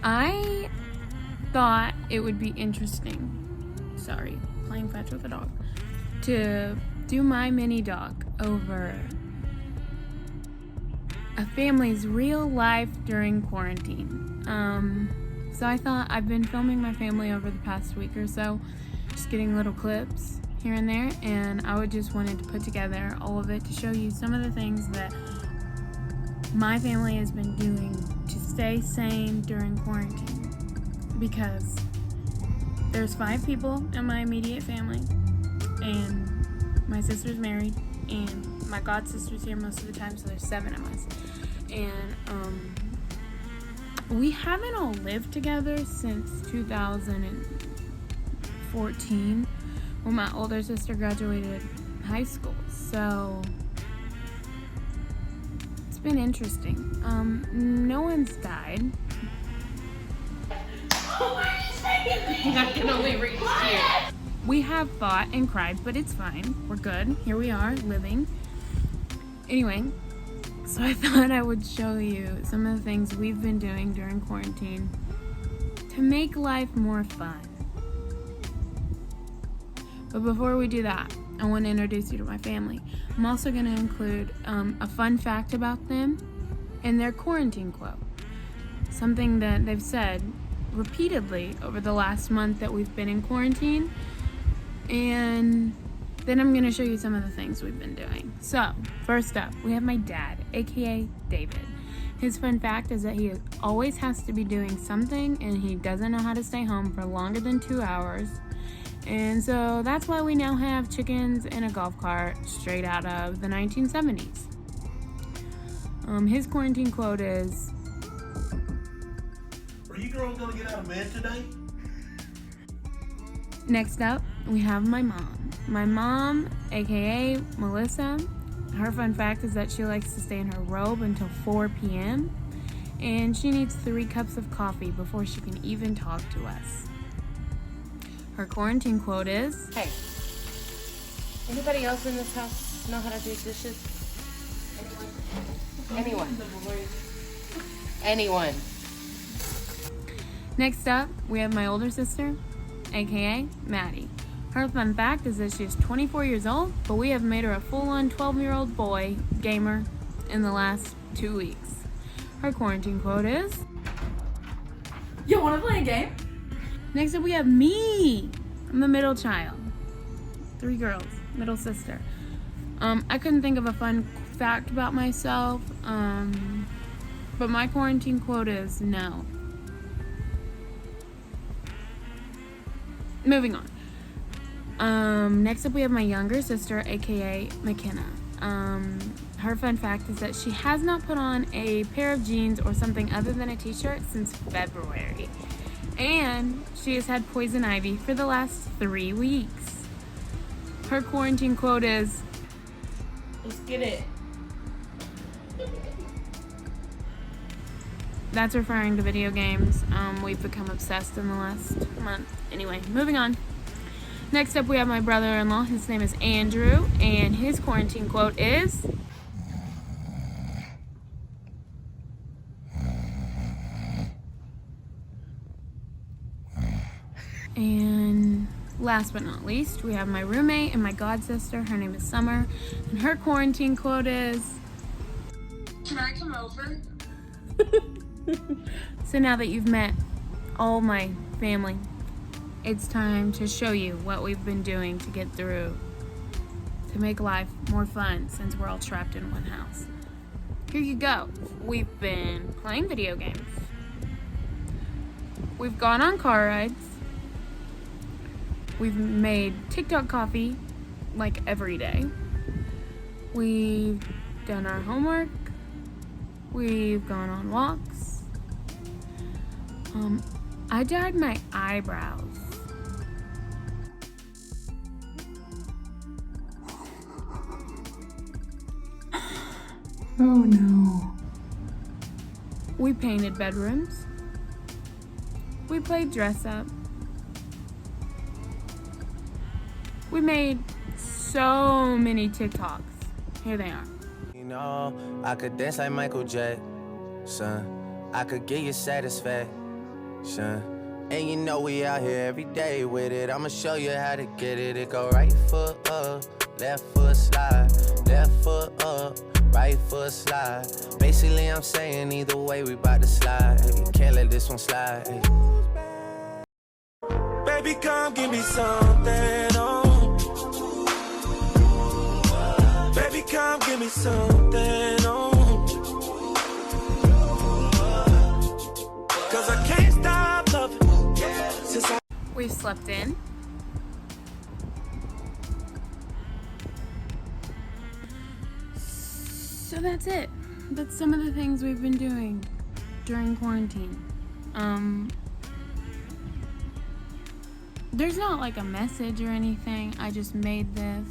I thought it would be interesting, sorry, playing fetch with a dog, to do my mini doc over a family's real life during quarantine. So I thought, I've been filming my family over the past week or so, just getting little clips here and there, and I just wanted to put together all of it to show you some of the things that my family has been doing to stay sane during quarantine, because there's 5 people in my immediate family, and my sister's married, and my god sister's here most of the time, so there's 7 of us. And we haven't all lived together since 2014, when my older sister graduated high school. So it's been interesting. No one's died. I can only reach here. We have fought and cried, but it's fine. We're good. Here we are, living. Anyway, so I thought I would show you some of the things we've been doing during quarantine to make life more fun. But before we do that, I want to introduce you to my family. I'm also going to include a fun fact about them and their quarantine quote. Something that they've said repeatedly over the last month that we've been in quarantine. And then I'm going to show you some of the things we've been doing. So, first up, we have my dad, aka David. His fun fact is that he always has to be doing something, and he doesn't know how to stay home for longer than 2 hours. And so that's why we now have chickens in a golf cart straight out of the 1970s. His quarantine quote is, "Are you girls gonna get out of bed today?" Next up, we have my mom. My mom, aka Melissa, her fun fact is that she likes to stay in her robe until 4 p.m. and she needs 3 cups of coffee before she can even talk to us. Her quarantine quote is, Hey, anybody else in this house know how to do dishes? Anyone? Anyone? Next up, we have my older sister, aka Maddie. Her fun fact is that she's 24 years old, but we have made her a full-on 12-year-old boy gamer in the last 2 weeks. Her quarantine quote is, You wanna play a game? Next up we have me. I'm the middle child. 3 girls, middle sister. I couldn't think of a fun fact about myself, but my quarantine quote is no. Moving on. Next up we have my younger sister, aka McKenna. Her fun fact is that she has not put on a pair of jeans or something other than a t-shirt since February. And she has had poison ivy for the last 3 weeks. Her quarantine quote is, Let's get it. that's referring to video games. We've become obsessed in the last month. Anyway, moving on. Next up we have my brother-in-law. His name is Andrew, and his quarantine quote is, and last but not least, we have my roommate and my god sister. Her name is Summer, and her quarantine quote is, Can I come over? So now that you've met all my family, it's time to show you what we've been doing to get through, to make life more fun since we're all trapped in one house. Here you go. We've been playing video games. We've gone on car rides. We've made TikTok coffee like every day. We've done our homework. We've gone on walks. I dyed my eyebrows. Oh no. We painted bedrooms. We played dress up. We made so many TikToks. Here they are. You know, I could dance like Michael Jackson. I could get you satisfaction. And you know we out here every day with it. I'ma show you how to get it. It go right foot up, left foot slide, left foot up, right foot slide. Basically I'm saying either way we bout to slide. Hey, can't let this one slide. Hey. Baby, come give me something, oh. Baby, come give me something, oh. 'Cause I can't stop loving since We've slept in. So that's it. That's some of the things we've been doing during quarantine. There's not like a message or anything. I just made this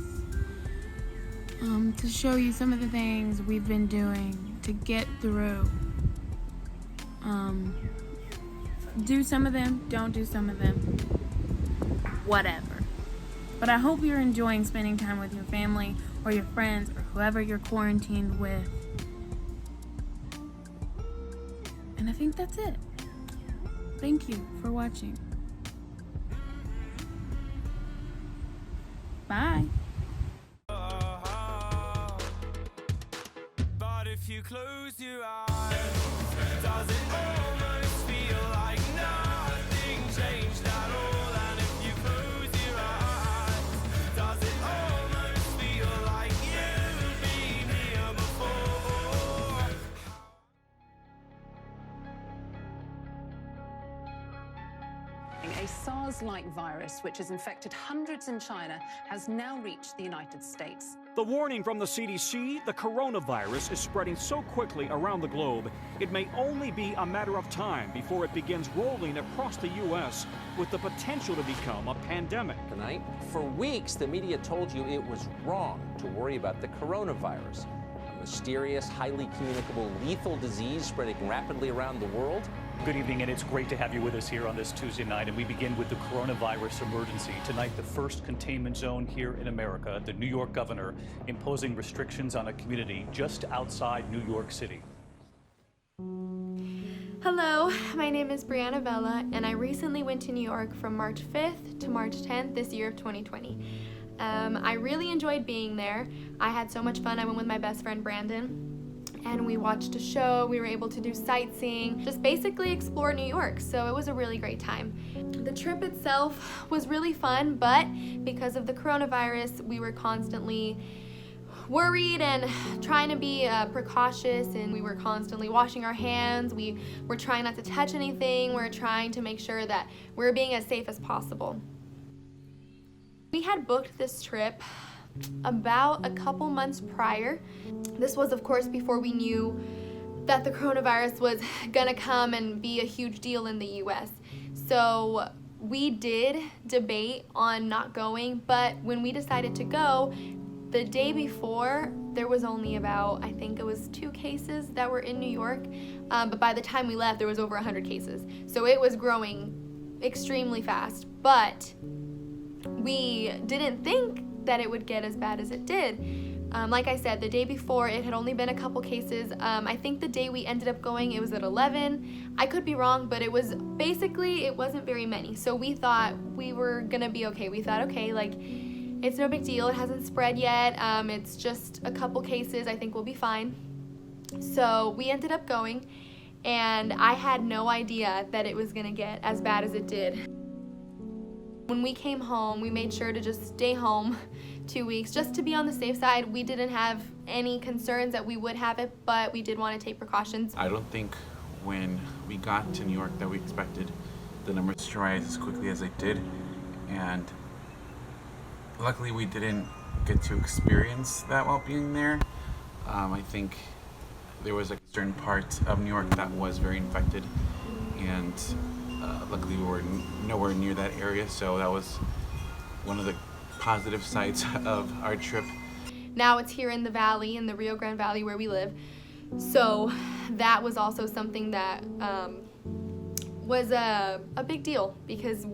to show you some of the things we've been doing to get through. Do some of them, don't do some of them, whatever. But I hope you're enjoying spending time with your family or your friends or whoever you're quarantined with. And I think that's it. Thank you for watching. Bye. But if you close your eyes, does it almost feel like nothing changed at all? And if you close your eyes, does it almost feel like you've been here before? A SARS-like virus, which has infected hundreds in China, has now reached the United States. The warning from the CDC, the coronavirus is spreading so quickly around the globe, it may only be a matter of time before it begins rolling across the U.S. with the potential to become a pandemic. Tonight, for weeks, the media told you it was wrong to worry about the coronavirus, a mysterious, highly communicable, lethal disease spreading rapidly around the world. Good evening, and it's great to have you with us here on this Tuesday night. And we begin with the coronavirus emergency. Tonight, the first containment zone here in America, the New York governor imposing restrictions on a community just outside New York City. Hello, my name is Brianna Vella, and I recently went to New York from March 5th to March 10th this year of 2020. I really enjoyed being there. I had so much fun. I went with my best friend Brandon, and we watched a show. We were able to do sightseeing, just basically explore New York, so it was a really great time. The trip itself was really fun, but because of the coronavirus, we were constantly worried and trying to be precautious, and we were constantly washing our hands. We were trying not to touch anything. We were trying to make sure that we were being as safe as possible. We had booked this trip about a couple months prior. This was, of course, before we knew that the coronavirus was gonna come and be a huge deal in the US. So we did debate on not going, but when we decided to go, the day before, there was only about, I think it was 2 cases that were in New York, but by the time we left, there was over 100 cases. So it was growing extremely fast, but we didn't think that it would get as bad as it did. Like I said, the day before, it had only been a couple cases. I think the day we ended up going, it was at 11. I could be wrong, but it was basically, it wasn't very many. So we thought we were gonna be okay. We thought, okay, like, it's no big deal. It hasn't spread yet. It's just a couple cases. I think we'll be fine. So we ended up going, and I had no idea that it was gonna get as bad as it did. When we came home, we made sure to just stay home 2 weeks just to be on the safe side. We didn't have any concerns that we would have it, but we did want to take precautions. I don't think when we got to New York that we expected the numbers to rise as quickly as they did, and luckily we didn't get to experience that while being there. I think there was a certain part of New York that was very infected, and luckily we were nowhere near that area, so that was one of the positive sides of our trip. Now it's here in the valley, in the Rio Grande Valley where we live, so that was also something that was a big deal, because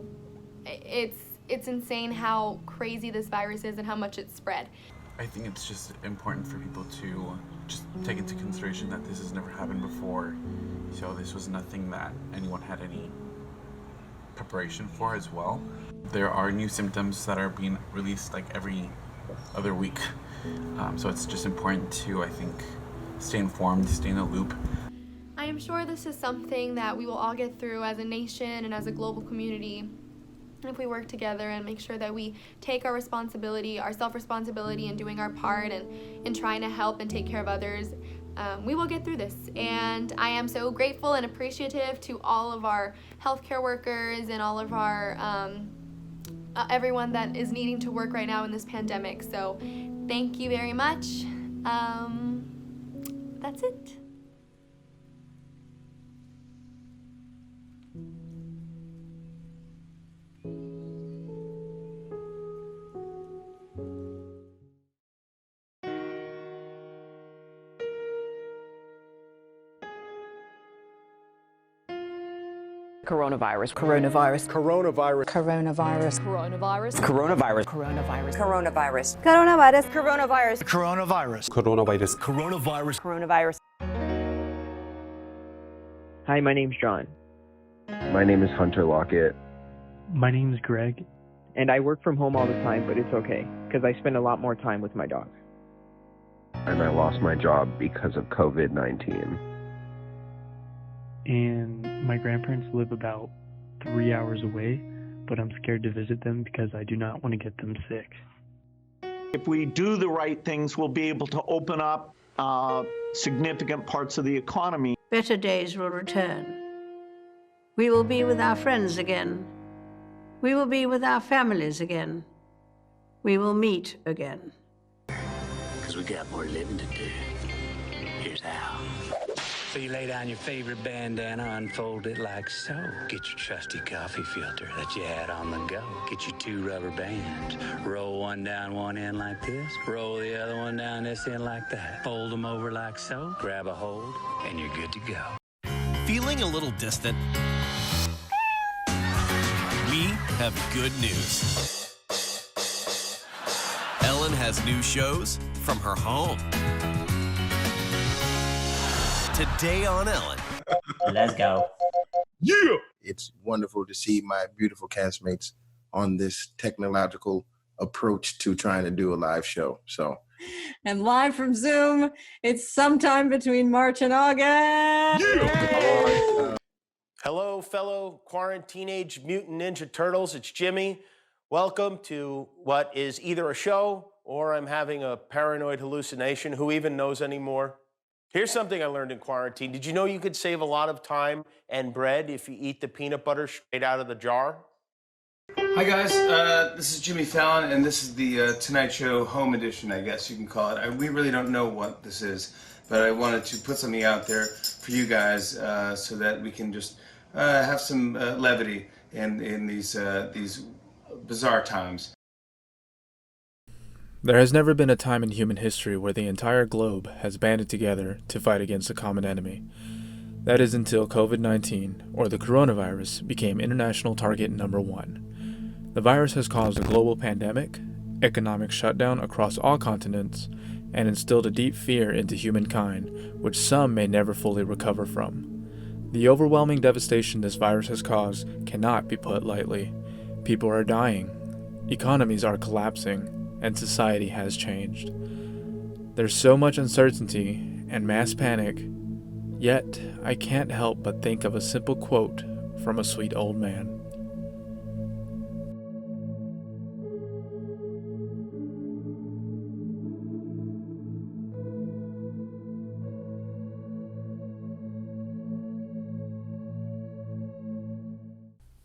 it's insane how crazy this virus is and how much it's spread. I think it's just important for people to just take into consideration that this has never happened before, so this was nothing that anyone had any preparation for as well. There are new symptoms that are being released like every other week. So it's just important to, I think, stay informed, stay in the loop. I am sure this is something that we will all get through as a nation and as a global community if we work together and make sure that we take our responsibility, our self-responsibility in doing our part and in trying to help and take care of others. We will get through this. And I am so grateful and appreciative to all of our healthcare workers and all of our everyone that is needing to work right now in this pandemic. So thank you very much. That's it. Coronavirus. Coronavirus. Coronavirus. Coronavirus. Coronavirus. Coronavirus. Coronavirus. Coronavirus. Coronavirus. Coronavirus. Coronavirus. Coronavirus. Coronavirus. Coronavirus. Hi, my name's John. My name is Hunter Lockett. My name's Greg. And I work from home all the time, but it's okay, because I spend a lot more time with my dog. And I lost my job because of COVID-19. And my grandparents live about 3 hours away, but I'm scared to visit them because I do not want to get them sick. If we do the right things, we'll be able to open up significant parts of the economy. Better days will return. We will be with our friends again. We will be with our families again. We will meet again. Because we got more living to do. Here's how. So you lay down your favorite bandana, unfold it like so. Get your trusty coffee filter that you had on the go. Get your 2 rubber bands. Roll one down one end like this. Roll the other one down this end like that. Fold them over like so. Grab a hold, and you're good to go. Feeling a little distant? We have good news. Ellen has new shows from her home. Today on Ellen. Let's go. Yeah! It's wonderful to see my beautiful castmates on this technological approach to trying to do a live show. So, and live from Zoom, it's sometime between March and August. Yeah! Hello, fellow Quarantine-Age Mutant Ninja Turtles. It's Jimmy. Welcome to what is either a show or I'm having a paranoid hallucination. Who even knows anymore? Here's something I learned in quarantine. Did you know you could save a lot of time and bread if you eat the peanut butter straight out of the jar? Hi guys, this is Jimmy Fallon, and this is the Tonight Show Home Edition, I guess you can call it. We really don't know what this is, but I wanted to put something out there for you guys so that we can just have some levity in these bizarre times. There has never been a time in human history where the entire globe has banded together to fight against a common enemy. That is until COVID-19, or the coronavirus, became international target number 1. The virus has caused a global pandemic, economic shutdown across all continents, and instilled a deep fear into humankind, which some may never fully recover from. The overwhelming devastation this virus has caused cannot be put lightly. People are dying, economies are collapsing, and society has changed. There's so much uncertainty and mass panic, yet I can't help but think of a simple quote from a sweet old man.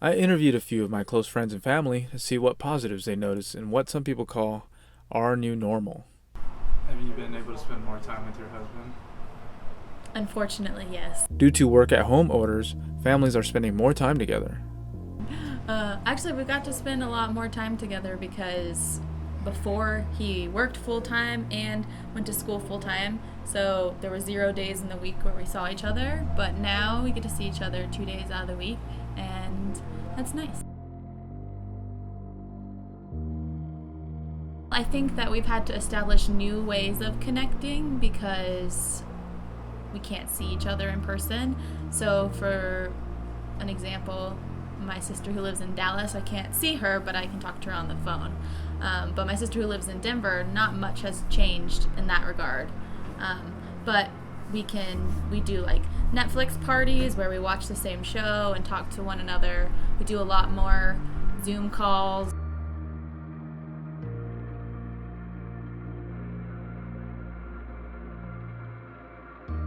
I interviewed a few of my close friends and family to see what positives they noticed in what some people call our new normal. Have you been able to spend more time with your husband? Unfortunately, yes. Due to work-at-home orders, families are spending more time together. Actually, we got to spend a lot more time together because before he worked full-time and went to school full-time, so there were 0 days in the week where we saw each other, but now we get to see each other 2 days out of the week, and that's nice. I think that we've had to establish new ways of connecting because we can't see each other in person. So for an example, my sister who lives in Dallas, I can't see her, but I can talk to her on the phone. But my sister who lives in Denver, not much has changed in that regard. But we do like Netflix parties where we watch the same show and talk to one another. We do a lot more Zoom calls.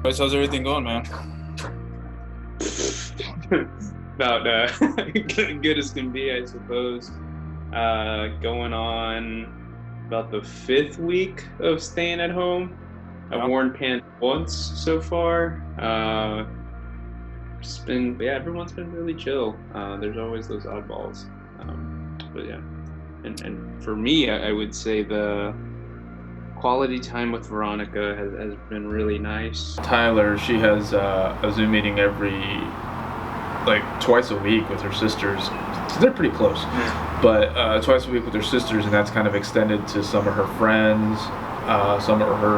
How's everything going, man? About good as can be, I suppose. Going on about the 5th week of staying at home. I've worn pants once so far. Everyone's been really chill. There's always those oddballs, but yeah. And for me, I would say the quality time with Veronica has been really nice. Tyler, she has a Zoom meeting twice a week with her sisters. So they're pretty close, but twice a week with her sisters, and that's kind of extended to some of her friends, some of her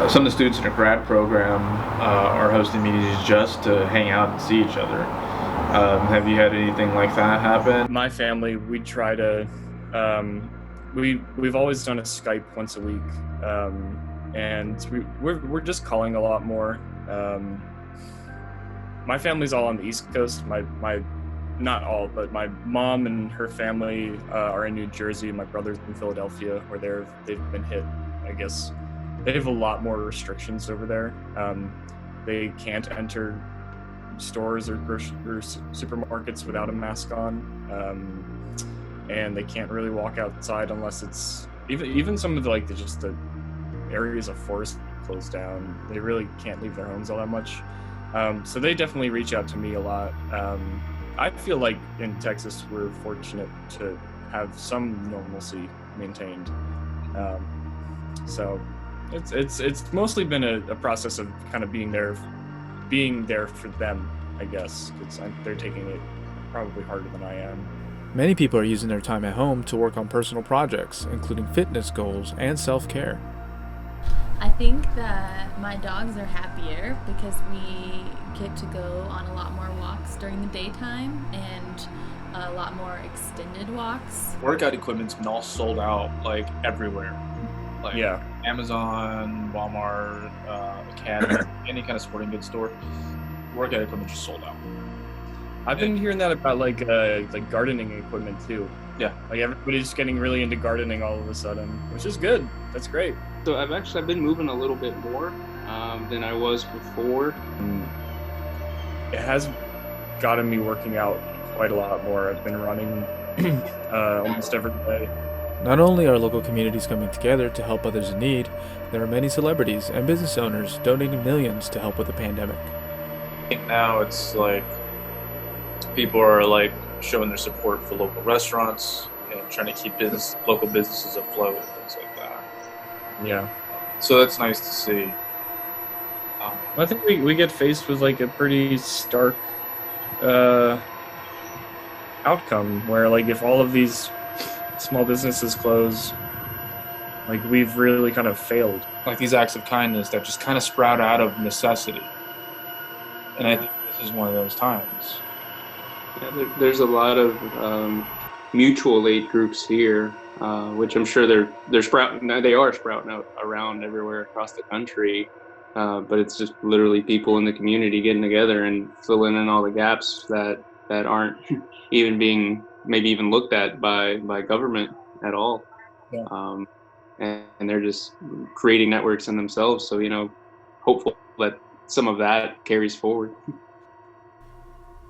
some of the students in her grad program are hosting meetings just to hang out and see each other. Have you had anything like that happen? My family, we try to, we've always done a Skype once a week, and we're just calling a lot more. My family's all on the East Coast. My not all, but my mom and her family are in New Jersey. My brother's in Philadelphia, where they've been hit. I guess they have a lot more restrictions over there. They can't enter stores or supermarkets without a mask on, and they can't really walk outside unless it's even some of the areas of forest closed down. They really can't leave their homes all that much. So they definitely reach out to me a lot. I feel like in Texas we're fortunate to have some normalcy maintained. So it's mostly been a process of kind of being there for them, I guess, because they're taking it probably harder than I am. Many people are using their time at home to work on personal projects, including fitness goals and self-care. I think that my dogs are happier because we get to go on a lot more walks during the daytime and a lot more extended walks. Workout equipment's been all sold out everywhere. Amazon, Walmart, Academy, any kind of sporting goods store. Workout equipment just sold out. I've been hearing that about gardening equipment too. Yeah. Everybody's getting really into gardening all of a sudden, which is good. That's great. So I've been moving a little bit more than I was before. It has gotten me working out quite a lot more. I've been running almost every day. Not only are local communities coming together to help others in need, there are many celebrities and business owners donating millions to help with the pandemic. Now it's people are showing their support for local restaurants and trying to keep local businesses afloat and things like that. Yeah. So that's nice to see. I think we get faced with a pretty stark outcome where if all of these small businesses close, we've really kind of failed. These acts of kindness that just kind of sprout out of necessity. And I think this is one of those times. Yeah, there's a lot of mutual aid groups here, which I'm sure they're sprouting. They are sprouting out around everywhere across the country. But it's just literally people in the community getting together and filling in all the gaps that aren't even being maybe even looked at by government at all. Yeah. And they're just creating networks in themselves. So, hopeful that some of that carries forward.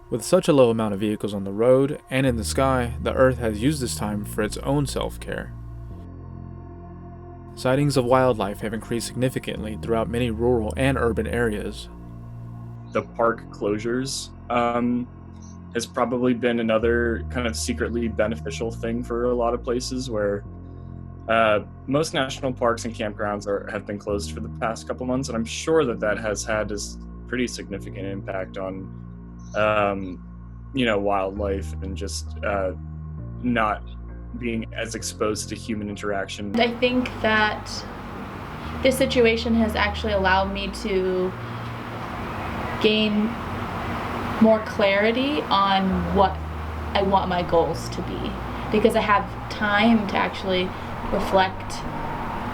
With such a low amount of vehicles on the road and in the sky, the Earth has used this time for its own self-care. Sightings of wildlife have increased significantly throughout many rural and urban areas. The park closures has probably been another kind of secretly beneficial thing for a lot of places where most national parks and campgrounds have been closed for the past couple months, and I'm sure that has had a pretty significant impact on wildlife and just not being as exposed to human interaction. I think that this situation has actually allowed me to gain more clarity on what I want my goals to be, because I have time to actually reflect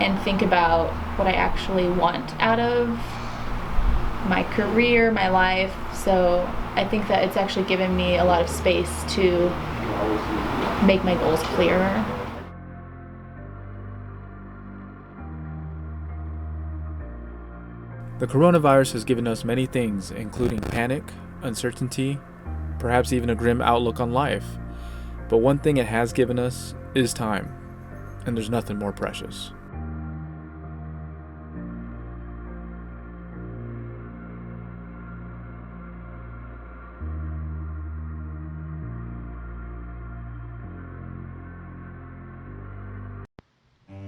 and think about what I actually want out of my career, my life. So I think that it's actually given me a lot of space to make my goals clearer. The coronavirus has given us many things, including panic, uncertainty, perhaps even a grim outlook on life. But one thing it has given us is time, and there's nothing more precious.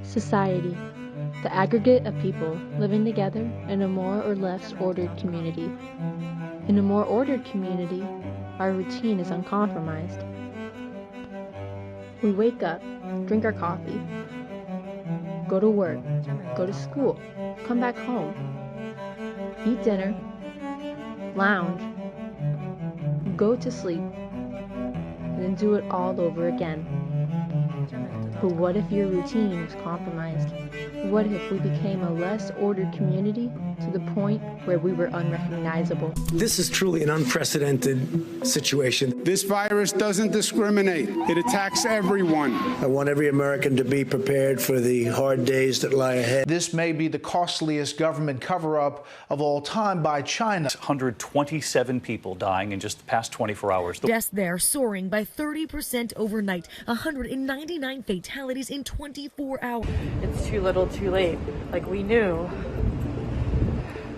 Society, the aggregate of people living together in a more or less ordered community. In a more ordered community, our routine is uncompromised. We wake up, drink our coffee, go to work, go to school, come back home, eat dinner, lounge, go to sleep, and then do it all over again. But what if your routine was compromised? What if we became a less ordered community to the point where we were unrecognizable? This is truly an unprecedented situation. This virus doesn't discriminate. It attacks everyone. I want every American to be prepared for the hard days that lie ahead. This may be the costliest government cover-up of all time by China. 127 people dying in just the past 24 hours. Deaths there soaring by 30% overnight. 199 fatalities in 24 hours. It's too little, too late. Like, we knew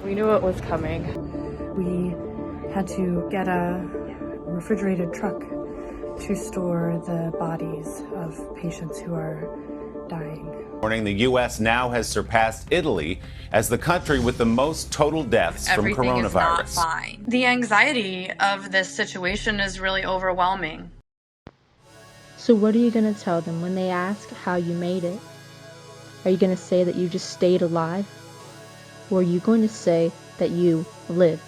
it was coming. We had to get a refrigerated truck to store the bodies of patients who are dying. The U.S. now has surpassed Italy as the country with the most total deaths from coronavirus. Everything is not fine. The anxiety of this situation is really overwhelming. So what are you going to tell them when they ask how you made it? Are you going to say that you just stayed alive? Or are you going to say that you lived?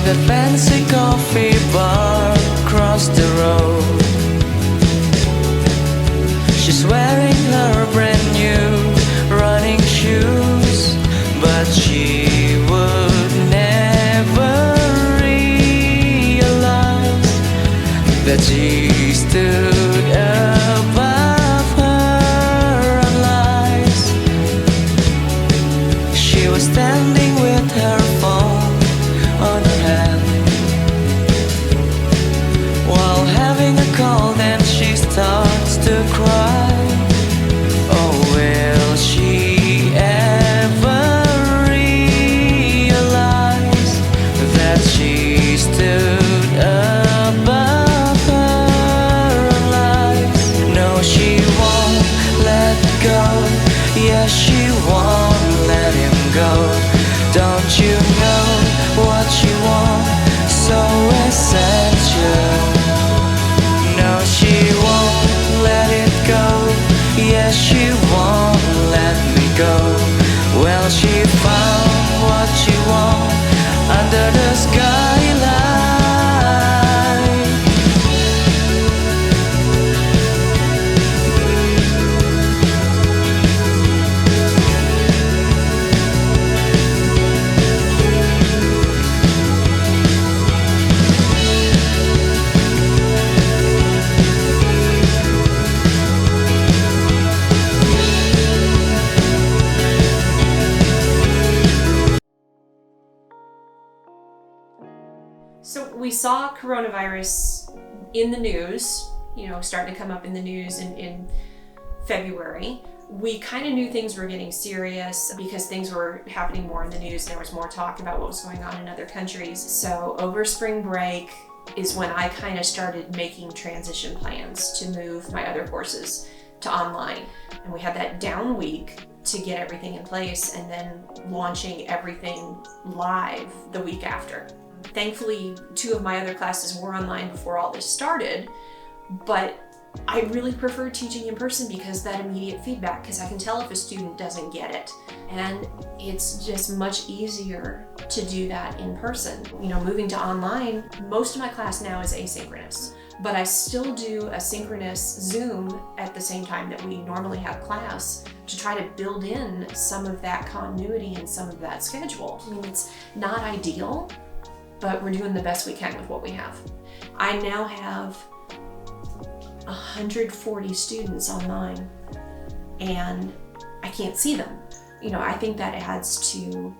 The fancy coffee bar across the road. She's wearing her brand new running shoes, but she would never realize that she stood above her own lies. She was standing with her phone on her hand while having a cold, and she starts to cry. Oh, will she ever realize that she stood above her own lies? No, she won't let go. Yes, she won't let him go. Don't you know what you want, so essential? No, she won't let it go. Yes, she won't let me go. Well, she found what she wants under the skyline. So we saw coronavirus in the news, starting to come up in the news in February. we kind of knew things were getting serious because things were happening more in the news. There was more talk about what was going on in other countries. So over spring break is when I kind of started making transition plans to move my other courses to online. And we had that down week to get everything in place and then launching everything live the week after. Thankfully, 2 of my other classes were online before all this started, but I really prefer teaching in person because that immediate feedback, because I can tell if a student doesn't get it. And it's just much easier to do that in person. You know, moving to online, most of my class now is asynchronous, but I still do a synchronous Zoom at the same time that we normally have class to try to build in some of that continuity and some of that schedule. I mean, it's not ideal, but we're doing the best we can with what we have. I now have 140 students online and I can't see them. You know, I think that adds to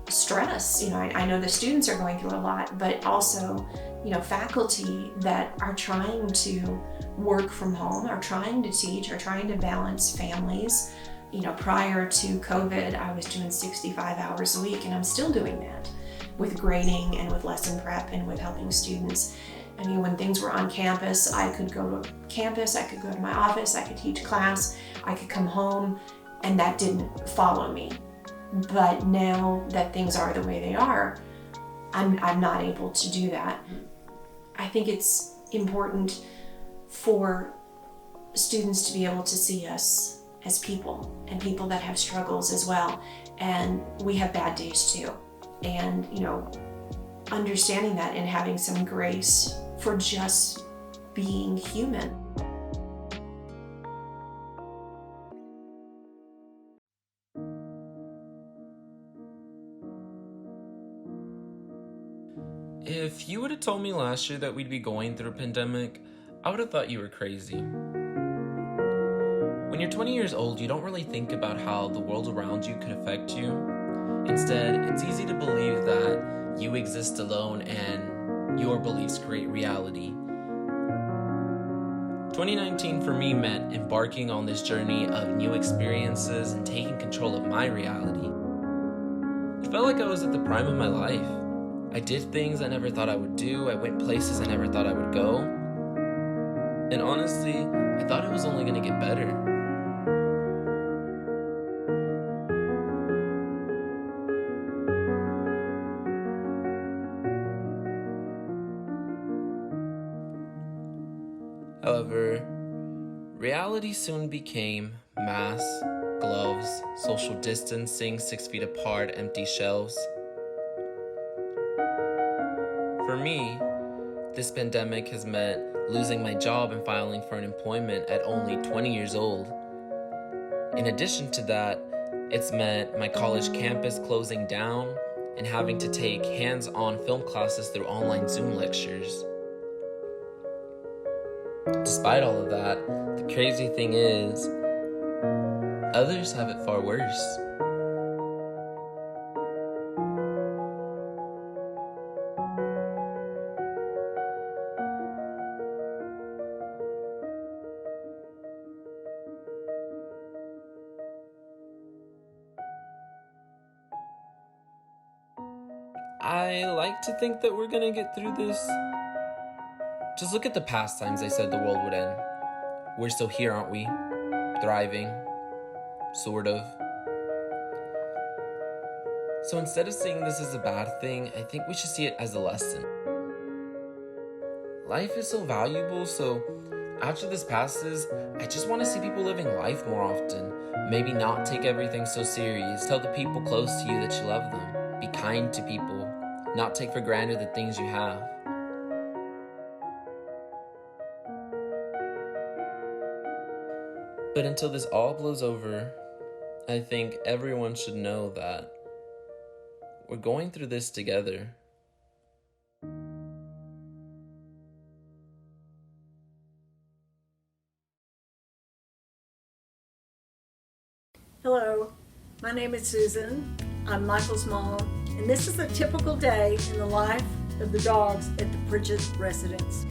stress. You know, I know the students are going through a lot, but also, you know, faculty that are trying to work from home, are trying to teach, are trying to balance families. You know, prior to COVID, I was doing 65 hours a week and I'm still doing that with grading and with lesson prep and with helping students. I mean, when things were on campus, I could go to campus, I could go to my office, I could teach class, I could come home, and that didn't follow me. But now that things are the way they are, I'm not able to do that. I think it's important for students to be able to see us as people, and people that have struggles as well. And we have bad days too. And, you know, understanding that and having some grace for just being human. If you would have told me last year that we'd be going through a pandemic, I would have thought you were crazy. When you're 20 years old, you don't really think about how the world around you could affect you. Instead, it's easy to believe that you exist alone and your beliefs create reality. 2019 for me meant embarking on this journey of new experiences and taking control of my reality. It felt like I was at the prime of my life. I did things I never thought I would do, I went places I never thought I would go. And honestly, I thought it was only going to get better. However, reality soon became masks, gloves, social distancing, 6 feet apart, empty shelves. For me, this pandemic has meant losing my job and filing for unemployment at only 20 years old. In addition to that, it's meant my college campus closing down and having to take hands-on film classes through online Zoom lectures. Despite all of that, the crazy thing is, others have it far worse. I like to think that we're gonna get through this. Just look at the past times they said the world would end. We're still here, aren't we? Thriving. Sort of. So instead of seeing this as a bad thing, I think we should see it as a lesson. Life is so valuable, so after this passes, I just want to see people living life more often. Maybe not take everything so serious. Tell the people close to you that you love them. Be kind to people. Not take for granted the things you have. But until this all blows over, I think everyone should know that we're going through this together. Hello, my name is Susan. I'm Michael's mom, and this is a typical day in the life of the dogs at the Bridget residence.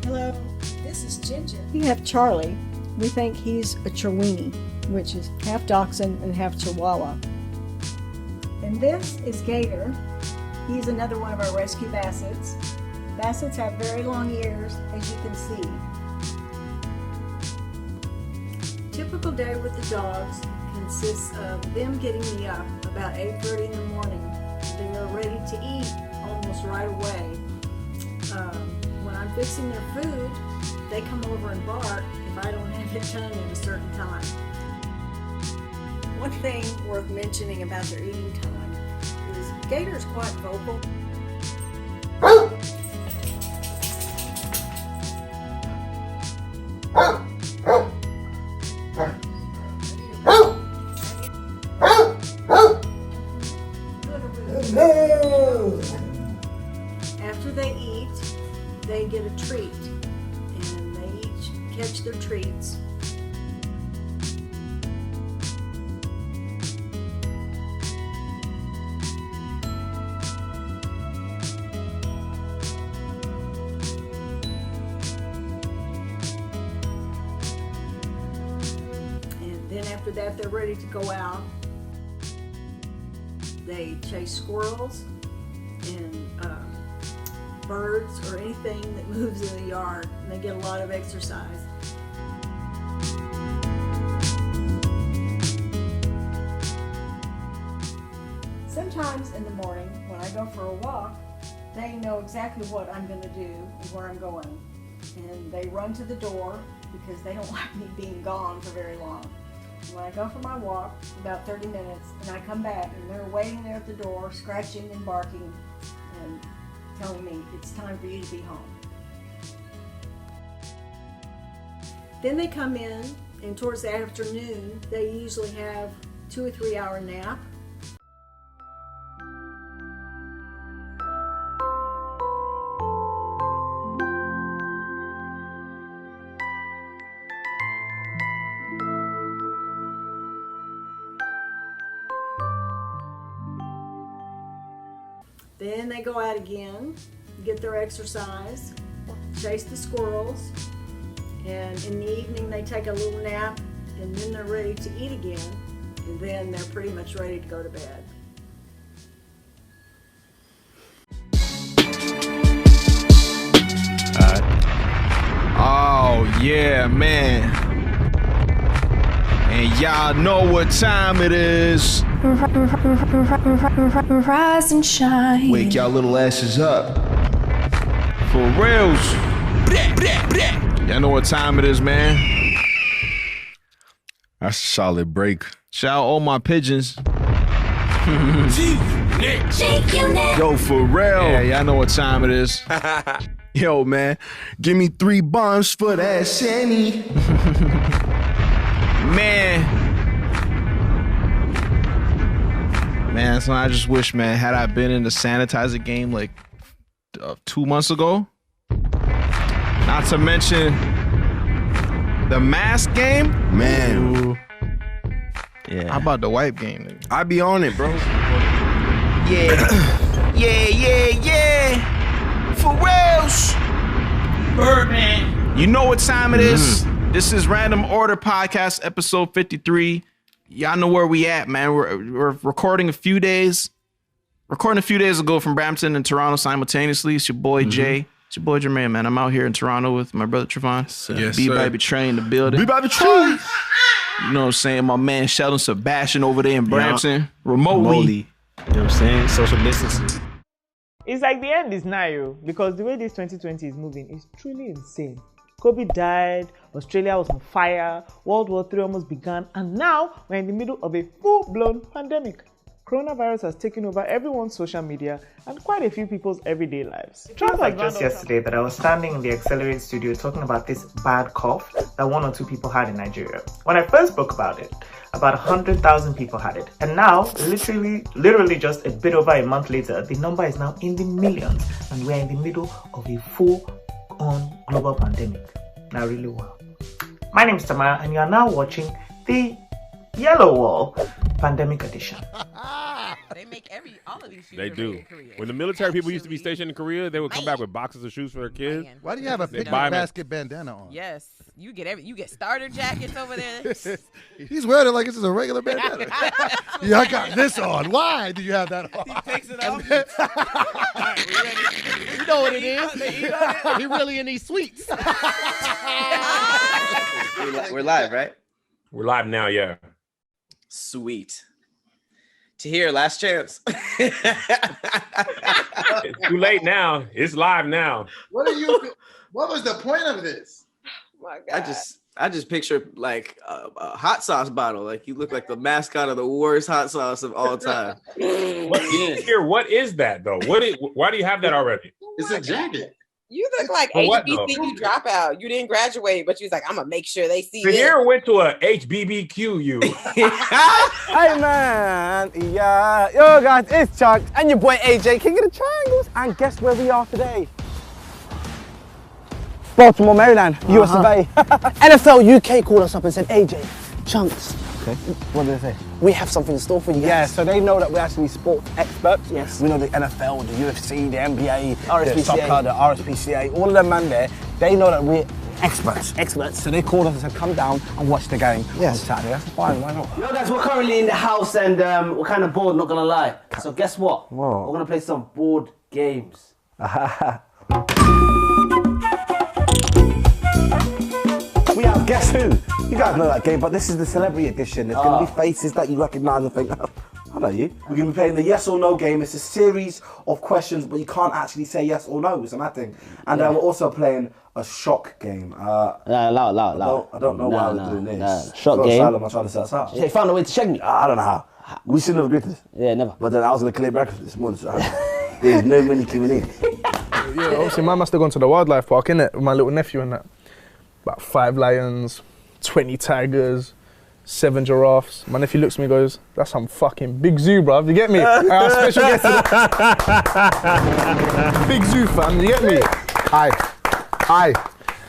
Hello, this is Ginger. We have Charlie. We think he's a Chiweenie. which is half dachshund and half chihuahua. And this is Gator. He's another one of our rescue bassets. Bassets have very long ears, as you can see. Typical day with the dogs consists of them getting me up about 8:30 in the morning. They are ready to eat almost right away. When I'm fixing their food, they come over and bark if I don't have it done at a certain time. One thing worth mentioning about their eating time is Gator's quite vocal. After they eat, they get a treat, and they each catch their treats. And then after that, they're ready to go out. They chase squirrels and birds or anything that moves in the yard, and they get a lot of exercise. Sometimes in the morning when I go for a walk, they know exactly what I'm going to do and where I'm going, and they run to the door because they don't like me being gone for very long. When I go for my walk, about 30 minutes, and I come back and they're waiting there at the door, scratching and barking and telling me it's time for you to be home. Then they come in, and towards the afternoon, they usually have 2 or 3 hour nap. Then they go out again, get their exercise, chase the squirrels, and in the evening they take a little nap, and then they're ready to eat again, and then they're pretty much ready to go to bed. Oh yeah, man. And y'all know what time it is. Rise and shine. Wake y'all little asses up. For reals. Y'all know what time it is, man. That's a solid break. Shout out all my pigeons. Yo, for real. Yeah, y'all know what time it is. Yo, man. Give me 3 bombs for that Sandy. Man, so I just wish, man, had I been in the sanitizer game like 2 months ago. Not to mention the mask game. Man. Ooh. Yeah. How about the wipe game, nigga? I be on it, bro. Yeah. Yeah. For reals. Birdman. You know what time it is. This is Random Order Podcast, episode 53. Y'all know where we at, man. We're recording a few days ago from Brampton and Toronto simultaneously. It's your boy Jay. It's your boy Jermaine, man. I'm out here in Toronto with my brother Trevon. Yes, B-Baby Trey in the building. B-Baby Trey. You know what I'm saying? My man Sheldon Sebastian over there in Brampton. Remotely. You know what I'm saying? Social distancing. It's like the end is nigh, because the way this 2020 is moving is truly insane. Kobe died, Australia was on fire, World War III almost began, and now we're in the middle of a full-blown pandemic. Coronavirus has taken over everyone's social media and quite a few people's everyday lives. It was like just yesterday that I was standing in the Accelerate studio talking about this bad cough that 1 or 2 people had in Nigeria. When I first spoke about it, about 100,000 people had it. And now, literally just a bit over a month later, the number is now in the millions, and we're in the middle of a full-on global pandemic. Now really well. My name is Tamara, and you are now watching the Yellow Wall Pandemic Edition. They make all of these shoes. They are do. made in Korea. When the military people used to be stationed in Korea, they would come back with boxes of shoes for their kids. Why do you have a They picnic buy 'em at- basket bandana on? Yes, you get starter jackets over there. He's wearing it like this is a regular bandana. Yeah, I got this on. Why do you have that on? He takes it off. You know what it is. He really in these sweets. We're live, right? We're live now, yeah. Sweet. To hear last chance. It's too late now. It's live now. What was the point of this? My I just picture like a hot sauce bottle. Like you look like the mascot of the worst hot sauce of all time. What is that though? Why do you have that already? It's a jacket. You look like For what, though? HBCU dropout. You didn't graduate, but you was like, I'm gonna make sure they see it. Tahir went to a HBBQ. Hey man, yeah, yo guys, it's Chuck and your boy AJ, King of the Triangles, and guess where we are today? Baltimore, Maryland, US of A. NFL UK called us up and said, AJ, Chunks. Okay. What did they say? We have something in store for you guys. Yeah, so they know that we're actually sports experts. Yes. We know the NFL, the UFC, the NBA, the soccer, the RSPCA, all of them man there, they know that we're experts. So they called us and said, come down and watch the game on Saturday. That's fine, why not? You know, guys, we're currently in the house and we're kind of bored, not gonna lie. So guess what? We're gonna play some board games. We have Guess Who. You guys know that game, but this is the celebrity edition. There's going to be faces that you recognise and think, oh, I know you. We're going to be playing the yes or no game. It's a series of questions, but you can't actually say yes or no. It's a mad thing. And we're also playing a shock game. Loud. I don't know why we're doing this. Shock game. Asylum, I'm trying to set us up. You found a way to check me? I don't know how. We shouldn't have agreed to this. Yeah, never. But then I was going to clear breakfast this morning, so there's no money coming in. Yeah, obviously, man must have gone to the wildlife park, innit, with my little nephew and that. About 5 lions, 20 tigers, 7 giraffes. My nephew looks at me and goes, that's some fucking big zoo, bruv, you get me? Our special guest big zoo, fam, you get me? Hi.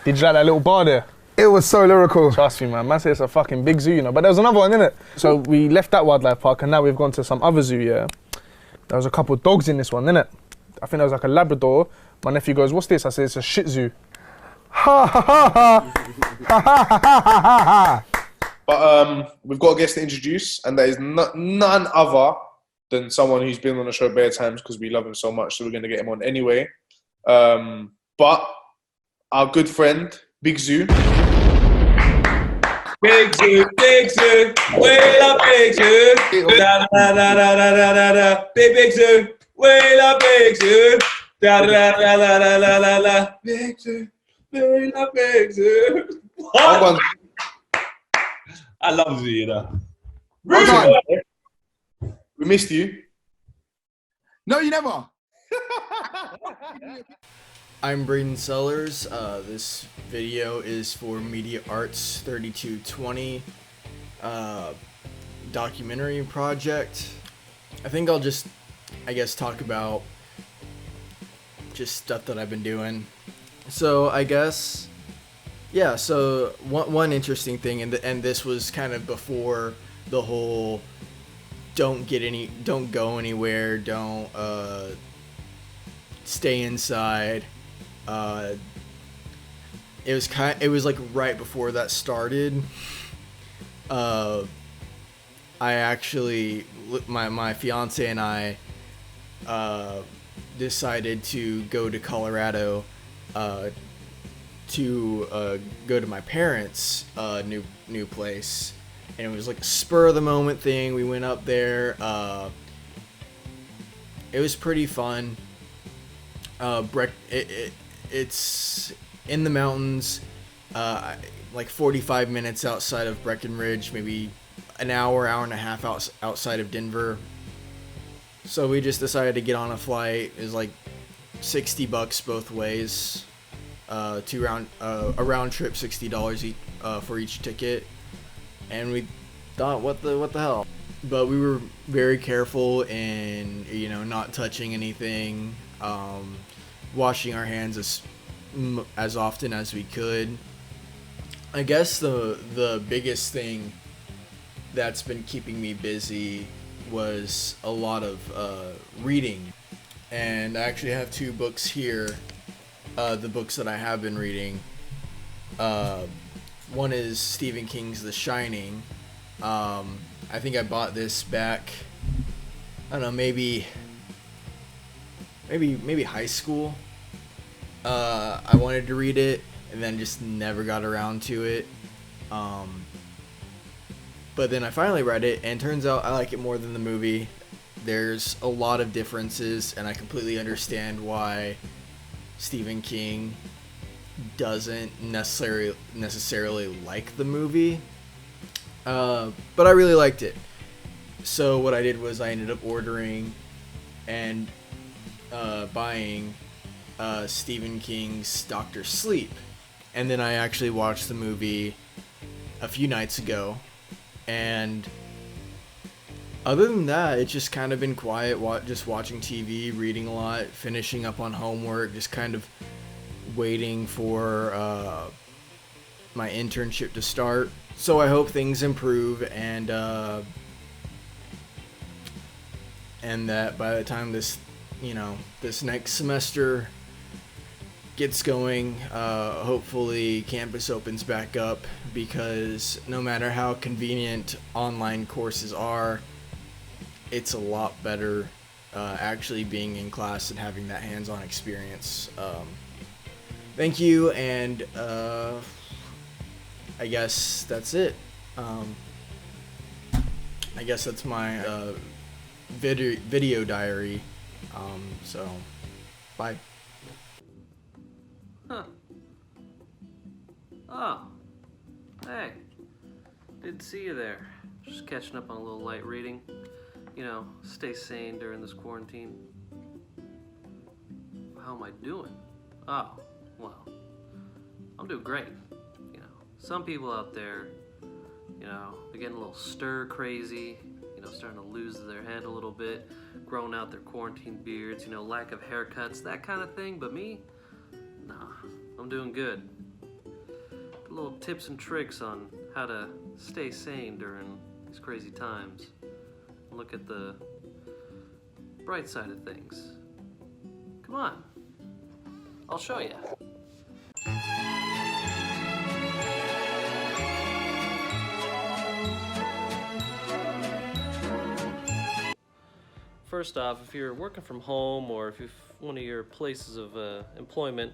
Did you like that little bar there? It was so lyrical. Trust me, man said it's a fucking big zoo, you know, but there was another one, innit? So we left that wildlife park and now we've gone to some other zoo, yeah? There was a couple of dogs in this one, innit? I think there was like a Labrador. My nephew goes, what's this? I said, it's a Shih Tzu. Ha ha ha ha ha ha. But we've got a guest to introduce, and there is none other than someone who's been on the show bare times because we love him so much, so we're going to get him on anyway. But our good friend, Big Zoo. Big Zoo, way up Big Zoo. Da da da da da da da da. Big Zoo, way up Big Zoo. Da da da da da da da da. Big Zoo. What? I love you, you know. We missed you. No, you never. I'm Braden Sellers. This video is for MRTS3220 documentary project. I think I'll just, talk about just stuff that I've been doing. So I guess, yeah, so one interesting thing, and this was kind of before the whole don't go anywhere, don't stay inside. It was like right before that started. I actually, my fiance and I decided to go to Colorado to go to my parents' new place, and it was like a spur of the moment thing. We went up there. It was pretty fun. It's in the mountains, like 45 minutes outside of Breckenridge, maybe an hour and a half outside of Denver. So we just decided to get on a flight. It was like $60 both ways, a round trip, $60 for each ticket, and we thought, what the hell? But we were very careful in not touching anything, washing our hands as often as we could. I guess the biggest thing that's been keeping me busy was a lot of reading. And I actually have 2 books here, the books that I have been reading. One is Stephen King's The Shining. I think I bought this back, I don't know, maybe high school. I wanted to read it and then just never got around to it. But then I finally read it, and turns out I like it more than the movie. There's a lot of differences, and I completely understand why Stephen King doesn't necessarily like the movie. But I really liked it. So what I did was I ended up ordering and buying Stephen King's Dr. Sleep. And then I actually watched the movie a few nights ago. And other than that, it's just kind of been quiet, just watching TV, reading a lot, finishing up on homework, just kind of waiting for my internship to start. So I hope things improve, and that by the time this next semester gets going, hopefully campus opens back up, because no matter how convenient online courses are, it's a lot better actually being in class and having that hands-on experience. Thank you, and I guess that's it. I guess that's my video diary. So, bye. Huh. Oh. Hey. Didn't see you there. Just catching up on a little light reading. Stay sane during this quarantine. How am I doing? Oh, well. I'm doing great. Some people out there, they're getting a little stir crazy, starting to lose their head a little bit, growing out their quarantine beards, lack of haircuts, that kind of thing. But me, nah, I'm doing good. Little tips and tricks on how to stay sane during these crazy times. Look at the bright side of things. Come on, I'll show you. First off, if you're working from home, or if one of your places of employment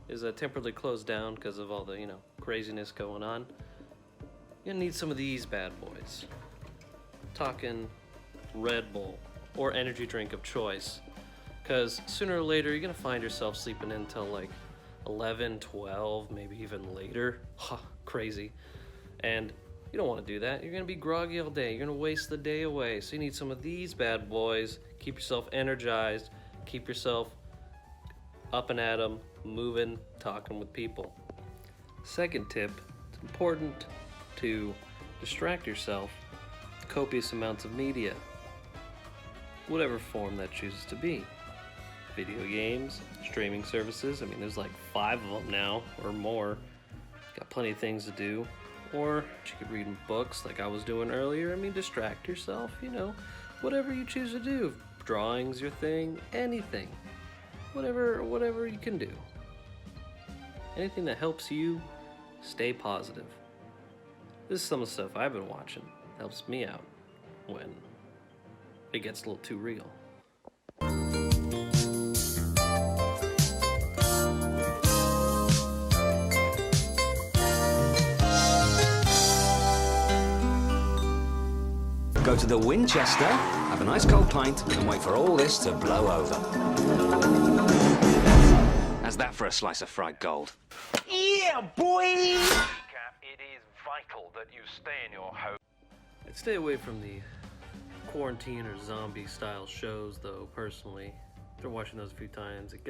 is temporarily closed down because of all the craziness going on, you're gonna need some of these bad boys. Talking Red Bull or energy drink of choice, because sooner or later you're gonna find yourself sleeping until like 11, 12, maybe even later. Crazy. And you don't want to do that. You're going to be groggy all day. You're going to waste the day away. So you need some of these bad boys. Keep yourself energized. Keep yourself up and at 'em, moving, talking with people. Second tip, it's important to distract yourself with copious amounts of media, whatever form that chooses to be. Video games, streaming services. There's like 5 of them now or more. Got plenty of things to do. Or you could read books like I was doing earlier. Distract yourself, whatever you choose to do. If drawing's your thing, anything. Whatever you can do. Anything that helps you stay positive. This is some of the stuff I've been watching. Helps me out when it gets a little too real. Go to the Winchester, have a nice cold pint, and wait for all this to blow over. How's that for a slice of fried gold? Yeah, boy! It is vital that you stay in your home. I'd stay away from the quarantine or zombie style shows, though, personally. After watching those a few times, it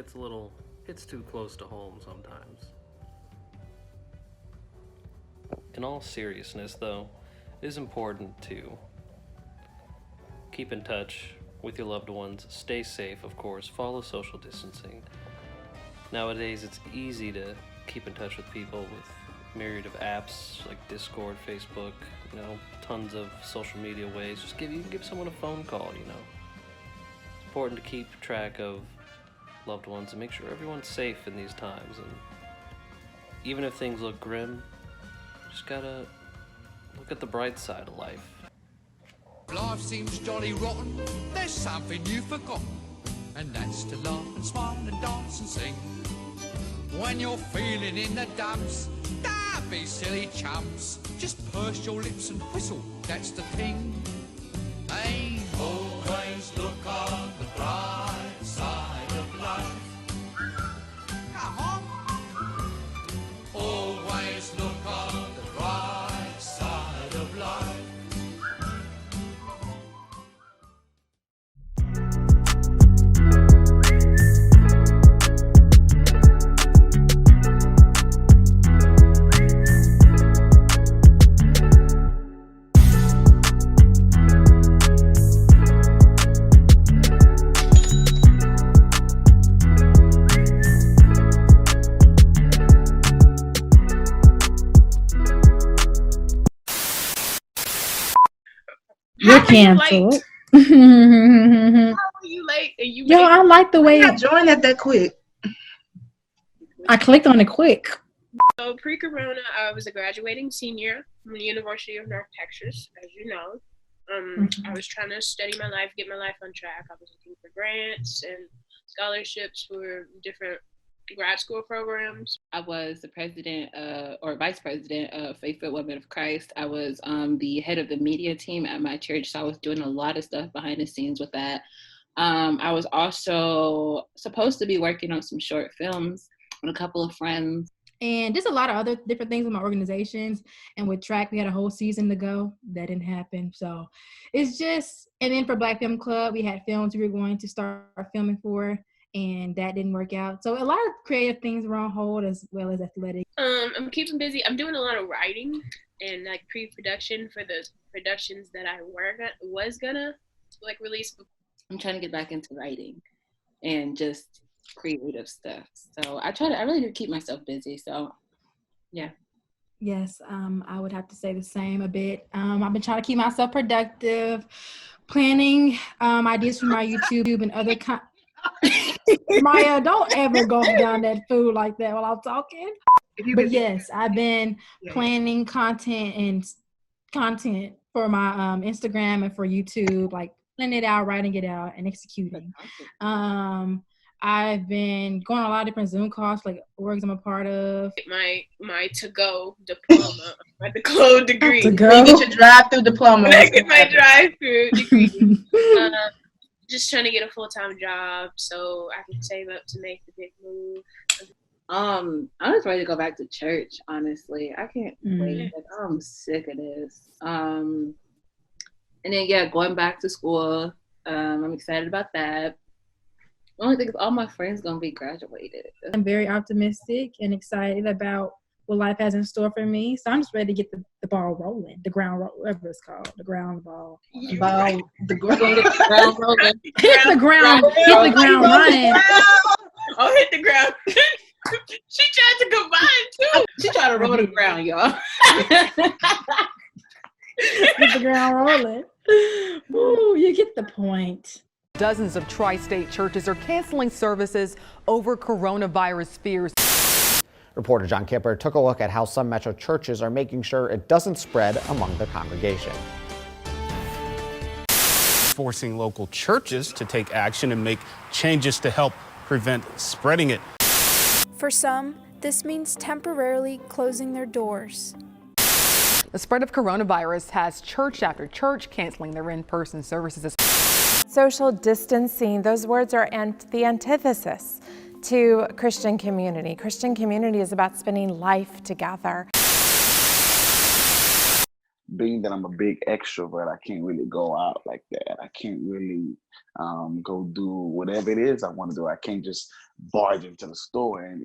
hits too close to home sometimes. In all seriousness, though, it is important to keep in touch with your loved ones, stay safe, of course, follow social distancing. Nowadays, it's easy to keep in touch with people with myriad of apps like Discord, Facebook, tons of social media ways. Just you can give someone a phone call, It's important to keep track of loved ones and make sure everyone's safe in these times. And even if things look grim, just gotta look at the bright side of life. Life seems jolly rotten, there's something you've forgotten, and that's to laugh and smile and dance and sing. When you're feeling in the dumps, don't be silly chumps, just purse your lips and whistle, that's the thing. Hey, always look on the bright side of life. Come on. Always look on the bright side of life. You're canceled. How are you late? And you Yo, I like the way I joined that quick. I clicked on it quick. So pre-corona, I was a graduating senior from the University of North Texas, as you know. I was trying to study my life, get my life on track. I was looking for grants and scholarships for different grad school programs. I was the president or vice president of Faithful Women of Christ. I was the head of the media team at my church, so I was doing a lot of stuff behind the scenes with that. I was also supposed to be working on some short films with a couple of friends. And just a lot of other different things with my organizations. And with track, we had a whole season to go. That didn't happen. So it's just, and then for Black Film Club, we had films we were going to start filming for, and that didn't work out. So a lot of creative things were on hold as well as athletic. I'm keeping busy. I'm doing a lot of writing and like pre-production for the productions that I was gonna like release. I'm trying to get back into writing and just creative stuff. So I really do keep myself busy. So yeah. Yes, I would have to say the same a bit. I've been trying to keep myself productive, planning ideas for my YouTube and other Maya, don't ever go down that food like that while I'm talking. But yes, I've been planning content for my Instagram and for YouTube, like planning it out, writing it out, and executing. I've been going on a lot of different Zoom calls, like orgs I'm a part of. My to-go diploma, my to-go degree. To go. When you get your drive-through diploma. When I get my drive-through degree. Just trying to get a full-time job so I can save up to make the big move. I'm just ready to go back to church, honestly. I can't wait. Like, I'm sick of this. And then going back to school. I'm excited about that. The only thing is all my friends gonna be graduated. I'm very optimistic and excited about what life has in store for me. So I'm just ready to get the ball rolling, the ground roll, whatever it's called, the ground ball. The ground rolling. Hit the ground running. Oh, hit the ground. She tried to combine too. She tried to roll the ground, y'all. Hit the ground rolling. Ooh, you get the point. Dozens of tri-state churches are canceling services over coronavirus fears. Reporter John Kipper took a look at how some metro churches are making sure it doesn't spread among their congregation. Forcing local churches to take action and make changes to help prevent spreading it. For some, this means temporarily closing their doors. The spread of coronavirus has church after church canceling their in-person services. Social distancing, those words are the antithesis to Christian community. Christian community is about spending life together. Being that I'm a big extrovert, I can't really go out like that. I can't really go do whatever it is I want to do. I can't just barge into the store. And,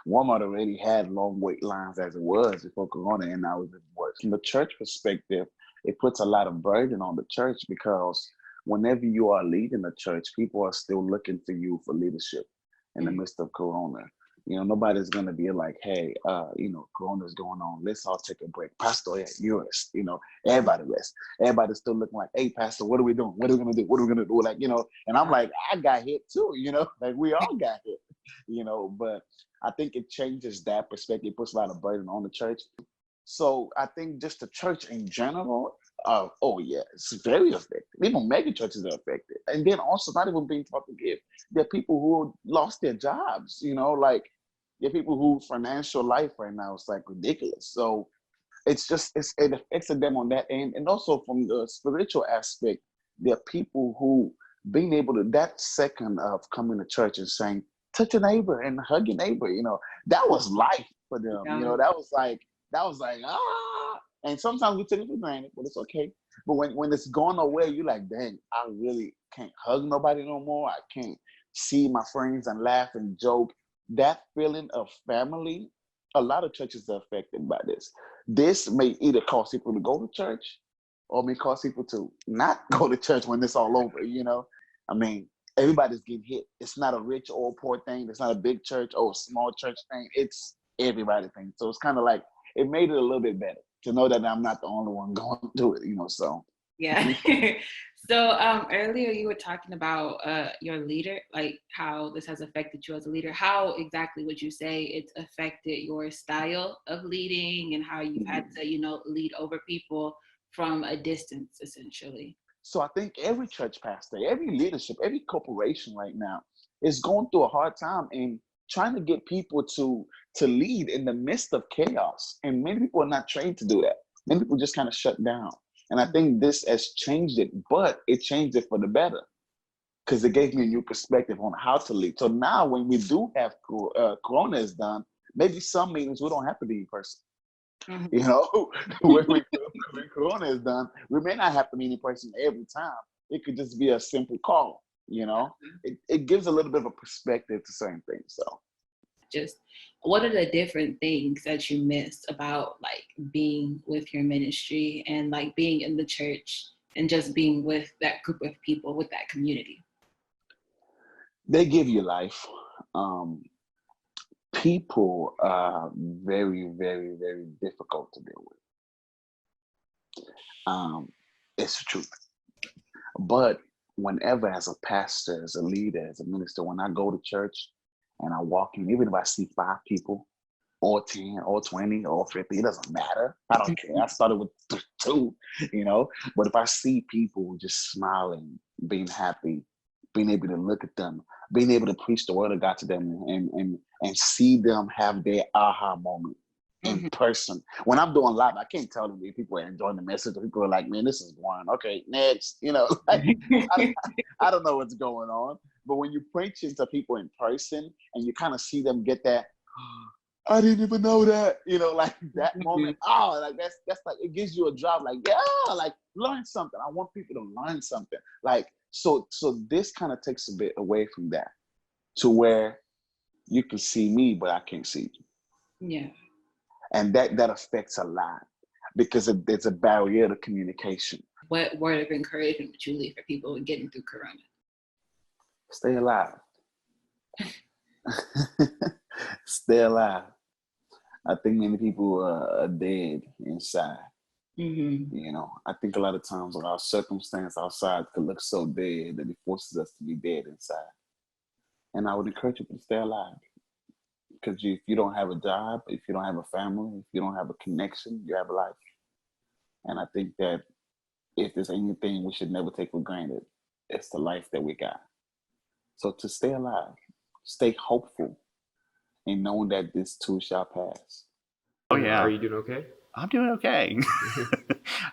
Walmart already had long wait lines as it was before Corona, and now it's worse. From the church perspective, it puts a lot of burden on the church because whenever you are leading the church, people are still looking to you for leadership in the midst of Corona. Nobody's gonna be like, hey, Corona's going on. Let's all take a break. Pastor, yeah, you rest. Everybody rest. Everybody's still looking like, hey, Pastor, what are we doing? What are we gonna do? What are we gonna do? Like, and I'm like, I got hit too. Like we all got hit. But I think it changes that perspective. It puts a lot of burden on the church. So I think just the church in general, it's very affected. Even mega churches are affected. And then also not even being taught to give. There are people who lost their jobs, like there are people who financial life right now is like ridiculous. So it affects them on that end. And also from the spiritual aspect, there are people who being able to, that second of coming to church and saying, touch your neighbor and hug your neighbor, that was life for them. Yeah. That was like, and sometimes we take it for granted, but it's okay. But when it's gone away, you're like, dang, I really can't hug nobody no more. I can't see my friends and laugh and joke. That feeling of family, a lot of churches are affected by this. This may either cause people to go to church or may cause people to not go to church when it's all over, I mean, everybody's getting hit. It's not a rich or poor thing. It's not a big church or a small church thing. It's everybody thing. So it's kind of like, it made it a little bit better to know that I'm not the only one going through it, so. Yeah. So earlier you were talking about your leader, like how this has affected you as a leader. How exactly would you say it's affected your style of leading and how you've had to, lead over people from a distance, essentially? So I think every church pastor, every leadership, every corporation right now is going through a hard time and trying to get people to lead in the midst of chaos. And many people are not trained to do that. Many people just kind of shut down. And I think this has changed it, but it changed it for the better because it gave me a new perspective on how to lead. So now when we do have Corona is done, maybe some meetings we don't have to be in person. When Corona is done, we may not have to meet in person every time. It could just be a simple call, It gives a little bit of a perspective to certain things, so. Just what are the different things that you miss about like being with your ministry and like being in the church and just being with that group of people, with that community? They give you life. People are very, very, very difficult to deal with. It's the truth. But whenever as a pastor, as a leader, as a minister, when I go to church and I walk in, even if I see 5 people or 10 or 20 or 50, it doesn't matter. I don't care. I started with 2, but if I see people just smiling, being happy, being able to look at them, being able to preach the word of God to them and see them have their aha moment in person. When I'm doing live, I can't tell them if people are enjoying the message or people are like, man, this is boring. Okay, next. I don't know what's going on. But when you preach into people in person and you kind of see them get that, I didn't even know that, like that moment. That's like, it gives you a drive, like, yeah, like learn something. I want people to learn something. Like, so this kind of takes a bit away from that to where you can see me, but I can't see you. Yeah. And that affects a lot because there's a barrier to communication. What word of encouragement would you leave for people getting through Corona? Stay alive. Stay alive. I think many people are dead inside. I think a lot of times our circumstance outside could look so dead that it forces us to be dead inside. And I would encourage people to stay alive. Because if you don't have a job, if you don't have a family, if you don't have a connection, you have a life. And I think that if there's anything we should never take for granted, it's the life that we got. So to stay alive, stay hopeful, and knowing that this too shall pass. Oh, yeah. Are you doing okay? I'm doing okay.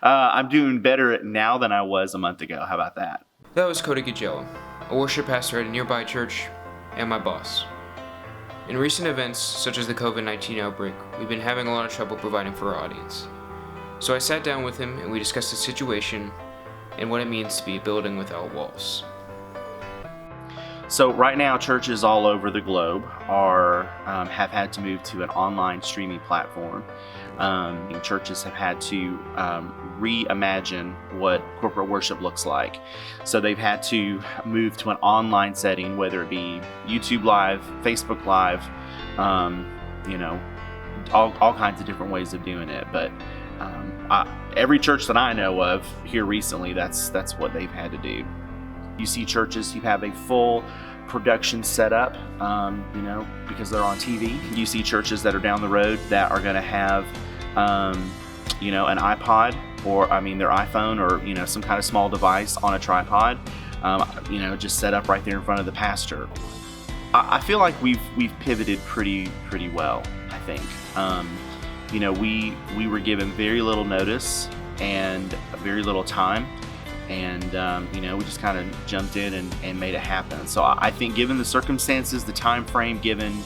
I'm doing better now than I was a month ago. How about that? That was Cody Guggello, a worship pastor at a nearby church, and my boss. In recent events, such as the COVID-19 outbreak, we've been having a lot of trouble providing for our audience. So I sat down with him and we discussed the situation and what it means to be a building without walls. So right now, churches all over the globe have had to move to an online streaming platform. Churches have had to reimagine what corporate worship looks like. So they've had to move to an online setting, whether it be YouTube Live, Facebook Live, all kinds of different ways of doing it. But every church that I know of here recently, that's what they've had to do. You see churches who have a full production setup, because they're on TV. You see churches that are down the road that are going to have, an iPod or their iPhone or some kind of small device on a tripod, just set up right there in front of the pastor. I feel like we've pivoted pretty well. I think, we were given very little notice and very little time. And, we just kind of jumped in and made it happen. So I think given the circumstances, the time frame, given,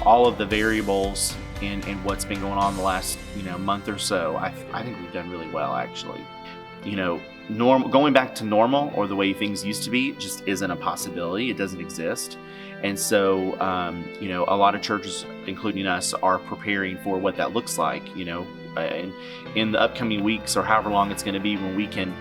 all of the variables and what's been going on the last, month or so, I think we've done really well, actually. Going back to normal or the way things used to be just isn't a possibility. It doesn't exist. And so, a lot of churches, including us, are preparing for what that looks like, and in the upcoming weeks or however long it's going to be when we can,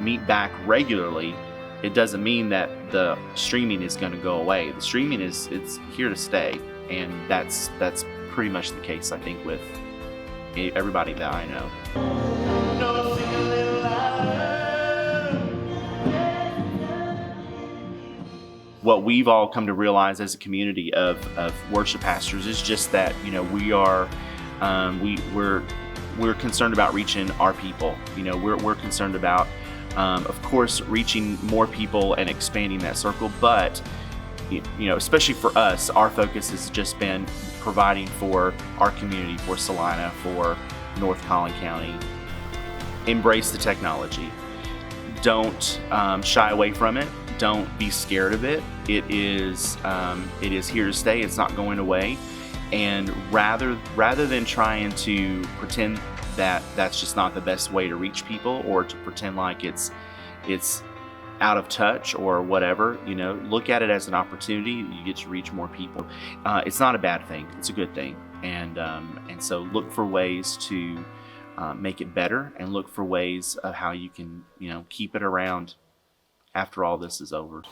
meet back regularly. It doesn't mean that the streaming is going to go away. The streaming it's here to stay, and that's pretty much the case, I think, with everybody that I know. What we've all come to realize as a community of worship pastors is just that, we are we're concerned about reaching our people. We're concerned about, of course, reaching more people and expanding that circle. But, especially for us, our focus has just been providing for our community, for Salina, for North Collin County. Embrace the technology. Don't shy away from it. Don't be scared of it. It is here to stay. It's not going away. And rather than trying to pretend that that's just not the best way to reach people, or to pretend like it's out of touch or whatever, look at it as an opportunity. You get to reach more people. It's not a bad thing. It's a good thing. And so look for ways to make it better, and look for ways of how you can, keep it around after all this is over.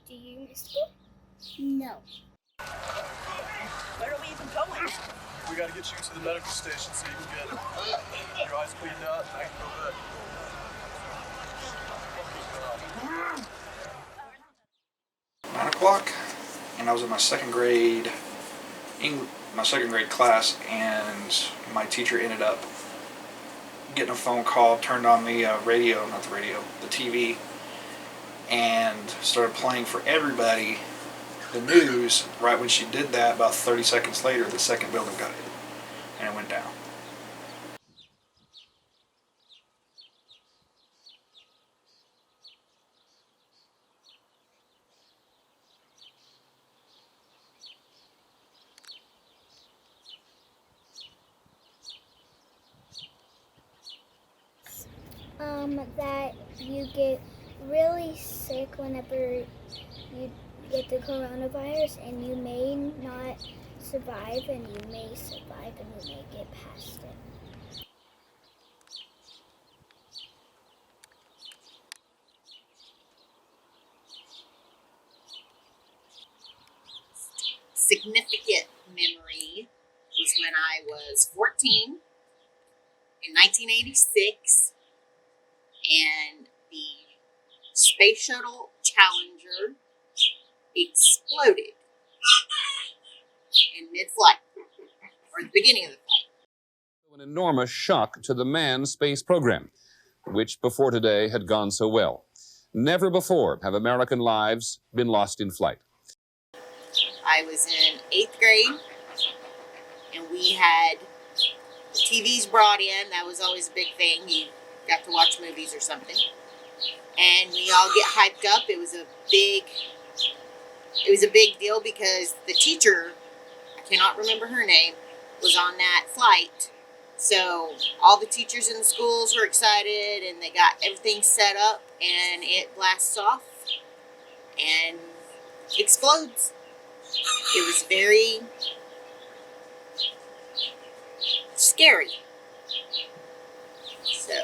Do you miss school? No. Where are we even going? We gotta get you to the medical station so you can get your eyes cleaned out and I can go back. 9 o'clock, and I was in my second grade class, and my teacher ended up getting a phone call, turned on the the TV, and started playing for everybody the news. Right when she did that, about 30 seconds later, the second building got hit, and it went down. That you get really sick whenever you get the coronavirus, and you may not survive, and you may survive, and you may get past it. Significant memory was when I was 14 in 1986, and the Space Shuttle Challenger exploded in mid-flight, or the beginning of the flight. An enormous shock to the manned space program, which before today had gone so well. Never before have American lives been lost in flight. I was in 8th grade, and we had TVs brought in. That was always a big thing. You got to watch movies or something. And we all get hyped up. It was a big deal because the teacher, I cannot remember her name, was on that flight. So all the teachers in the schools were excited, and they got everything set up, and it blasts off and explodes. It was very scary. So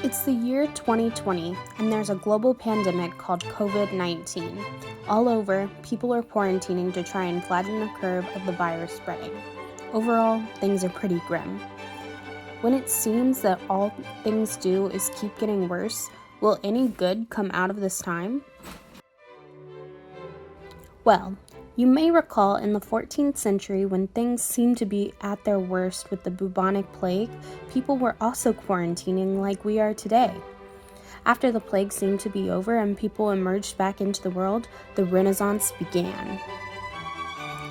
it's the year 2020, and there's a global pandemic called COVID-19. All over, people are quarantining to try and flatten the curve of the virus spreading. Overall, things are pretty grim. When it seems that all things do is keep getting worse, will any good come out of this time? Well, you may recall in the 14th century when things seemed to be at their worst with the bubonic plague, people were also quarantining like we are today. After the plague seemed to be over and people emerged back into the world, the Renaissance began.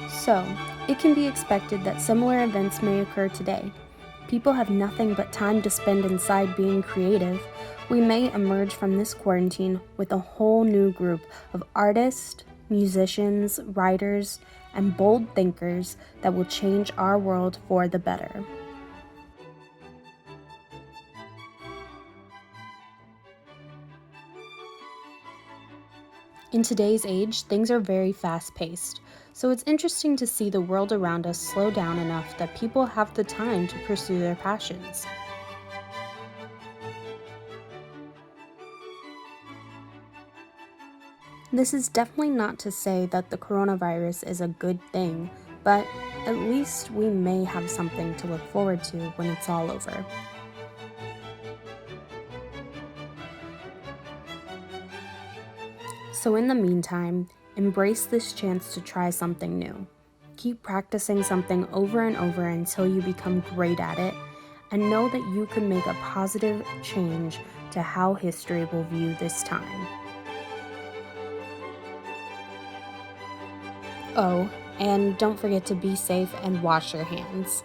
So, it can be expected that similar events may occur today. People have nothing but time to spend inside being creative. We may emerge from this quarantine with a whole new group of artists, musicians, writers, and bold thinkers that will change our world for the better. In today's age, things are very fast-paced, so it's interesting to see the world around us slow down enough that people have the time to pursue their passions. This is definitely not to say that the coronavirus is a good thing, but at least we may have something to look forward to when it's all over. So in the meantime, embrace this chance to try something new. Keep practicing something over and over until you become great at it, and know that you can make a positive change to how history will view this time. Oh, and don't forget to be safe and wash your hands.